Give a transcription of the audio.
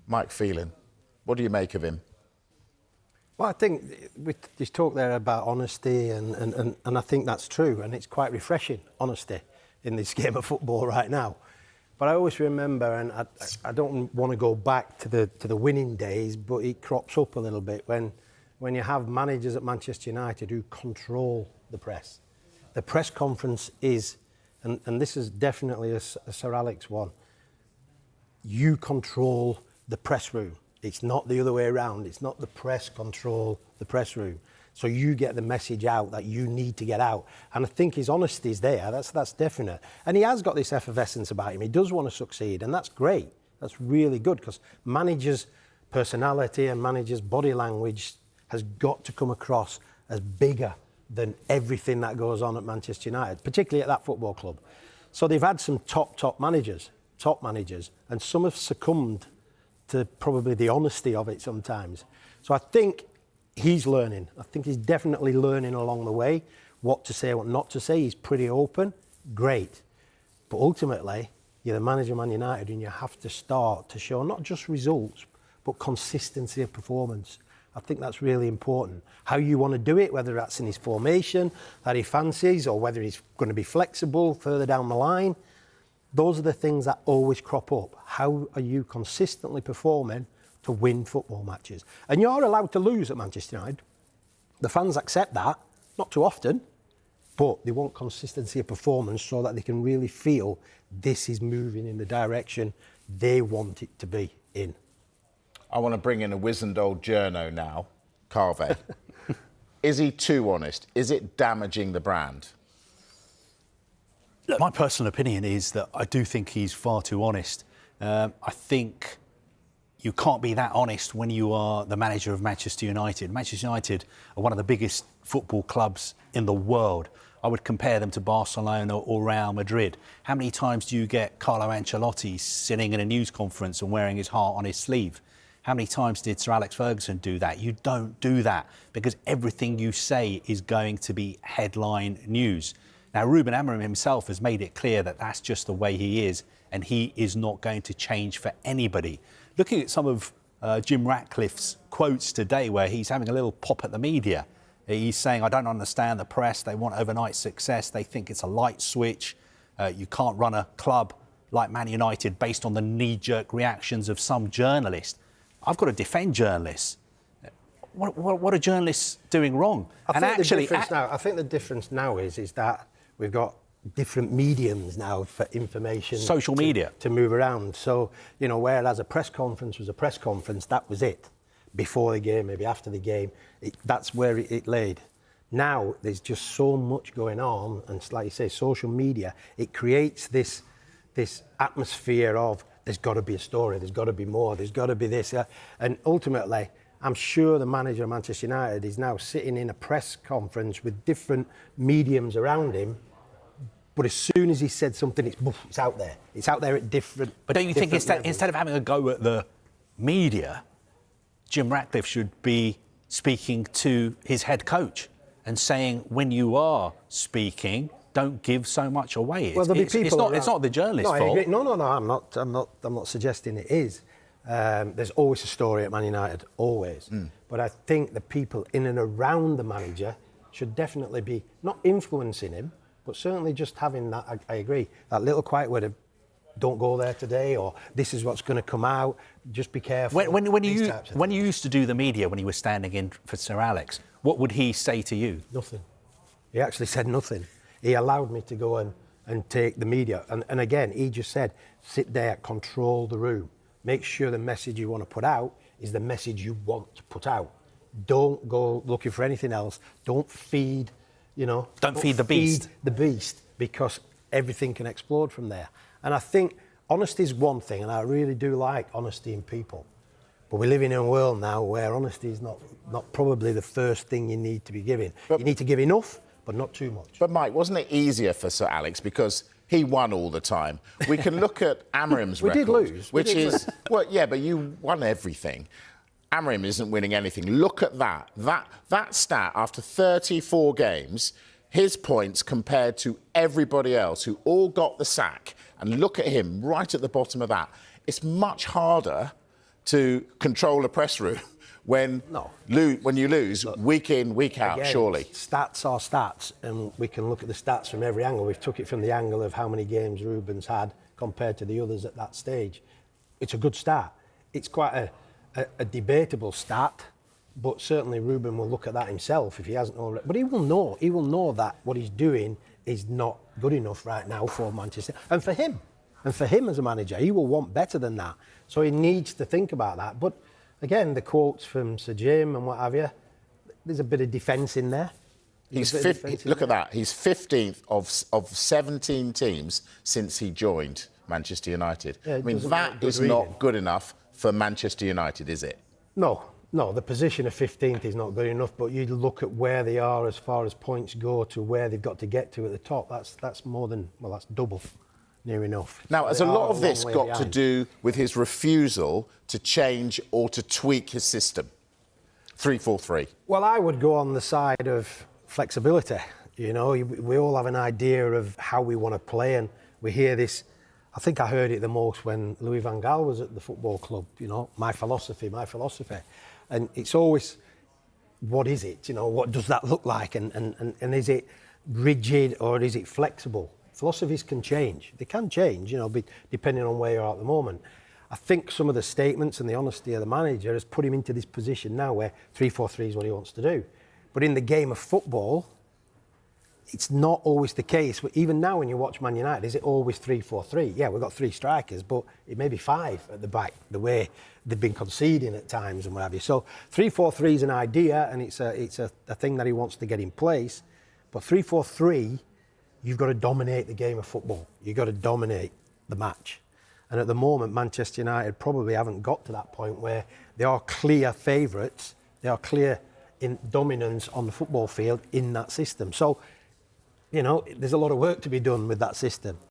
Mike Phelan, what do you make of him? Well, I think we just talked there about honesty, and I think that's true, and it's quite refreshing, honesty, in this game of football right now. But I always remember, and I don't want to go back to the winning days, but it crops up a little bit when you have managers at Manchester United who control the press. The press conference is, and this is definitely a Sir Alex one, you control the press room. It's not the other way around. It's not the press control the press room. So you get the message out that you need to get out. And I think his honesty is there. That's definite. And he has got this effervescence about him. He does want to succeed, and that's great. That's really good, because managers' personality and managers' body language has got to come across as bigger than everything that goes on at Manchester United, particularly at that football club. So they've had some top managers, and some have succumbed to probably the honesty of it sometimes. So I think he's learning. I think he's definitely learning along the way what to say, what not to say. He's pretty open, great. But ultimately, you're the manager of Man United, and you have to start to show not just results, but consistency of performance. I think that's really important. How you want to do it, whether that's in his formation that he fancies, or whether he's going to be flexible further down the line. Those are the things that always crop up. How are you consistently performing to win football matches? And you're allowed to lose at Manchester United. The fans accept that, not too often, but they want consistency of performance so that they can really feel this is moving in the direction they want it to be in. I want to bring in a wizened old journo now, Carve. Is he too honest? Is it damaging the brand? Look, my personal opinion is that I do think he's far too honest. I think you can't be that honest when you are the manager of Manchester United. Manchester United are one of the biggest football clubs in the world. I would compare them to Barcelona or Real Madrid. How many times do you get Carlo Ancelotti sitting in a news conference and wearing his heart on his sleeve? How many times did Sir Alex Ferguson do that? You don't do that, because everything you say is going to be headline news. Now, Ruben Amorim himself has made it clear that that's just the way he is, and he is not going to change for anybody. Looking at some of Jim Ratcliffe's quotes today, where he's having a little pop at the media, he's saying, I don't understand the press. They want overnight success. They think it's a light switch. You can't run a club like Man United based on the knee-jerk reactions of some journalists. I've got to defend journalists. What are journalists doing wrong? I think the difference now is that we've got different mediums now for information. Social media. To move around. So, you know, whereas a press conference was a press conference, that was it. Before the game, maybe after the game, that's where it laid. Now, there's just so much going on, and like you say, social media, it creates this atmosphere of there's got to be a story, there's got to be more, there's got to be this. And ultimately, I'm sure the manager of Manchester United is now sitting in a press conference with different mediums around him. But as soon as he said something, it's out there. It's out there at different. But don't you think instead of having a go at the media, Jim Ratcliffe should be speaking to his head coach and saying, when you are speaking, don't give so much away. Well, there'll be people. It's not the journalist's fault. No. I'm not suggesting it is. There's always a story at Man United, always. But I think the people in and around the manager should definitely be not influencing him, but certainly just having that. I agree. That little quiet word of, "Don't go there today," or "This is what's going to come out. Just be careful." When you used to do the media, when you were standing in for Sir Alex, what would he say to you? Nothing. He actually said nothing. He allowed me to go and take the media. And again, he just said, sit there, control the room. Make sure the message you want to put out is the message you want to put out. Don't go looking for anything else. Don't feed, Don't feed the beast. The beast, because everything can explode from there. And I think honesty is one thing, and I really do like honesty in people. But we live in a world now where honesty is not probably the first thing you need to be giving. You need to give enough, but not too much. But Mike, wasn't it easier for Sir Alex because he won all the time? We can look at Amorim's record. We did lose. Well, yeah, but you won everything. Amorim isn't winning anything. Look at that. That stat after 34 games, his points compared to everybody else who all got the sack, and look at him right at the bottom of that. It's much harder to control a press room when you lose week in, week out, again, surely. Stats are stats, and we can look at the stats from every angle. We've took it from the angle of how many games Ruben's had compared to the others at that stage. It's a good start. It's quite a debatable stat, but certainly Ruben will look at that himself if he hasn't already. But he will know that what he's doing is not good enough right now for Manchester. And for him as a manager, he will want better than that. So he needs to think about that. But again, the quotes from Sir Jim and what have you, there's a bit of defence in there. Look at that. He's 15th of 17 teams since he joined Manchester United. Yeah, I mean, that is not good enough for Manchester United, is it? No, the position of 15th is not good enough, but you look at where they are as far as points go to where they've got to get to at the top, that's more than, well, that's double, near enough. Now, has a lot of this got to behind. do with his refusal to change or to tweak his system? 3-4-3. Well, I would go on the side of flexibility. You know, we all have an idea of how we want to play, and we hear this. I think I heard it the most when Louis van Gaal was at the football club, you know, my philosophy. And it's always, what is it? You know, what does that look like? And is it rigid or is it flexible? Philosophies can change. They can change, you know, depending on where you're at the moment. I think some of the statements and the honesty of the manager has put him into this position now where 3-4-3 is what he wants to do. But in the game of football, it's not always the case. Even now when you watch Man United, is it always 3-4-3? Yeah, we've got 3 strikers, but it may be 5 at the back, the way they've been conceding at times and what have you. So 3-4-3 is an idea, and it's a thing that he wants to get in place. But 3-4-3, you've got to dominate the game of football. You've got to dominate the match. And at the moment, Manchester United probably haven't got to that point where they are clear favourites. They are clear in dominance on the football field in that system. So, you know, there's a lot of work to be done with that system.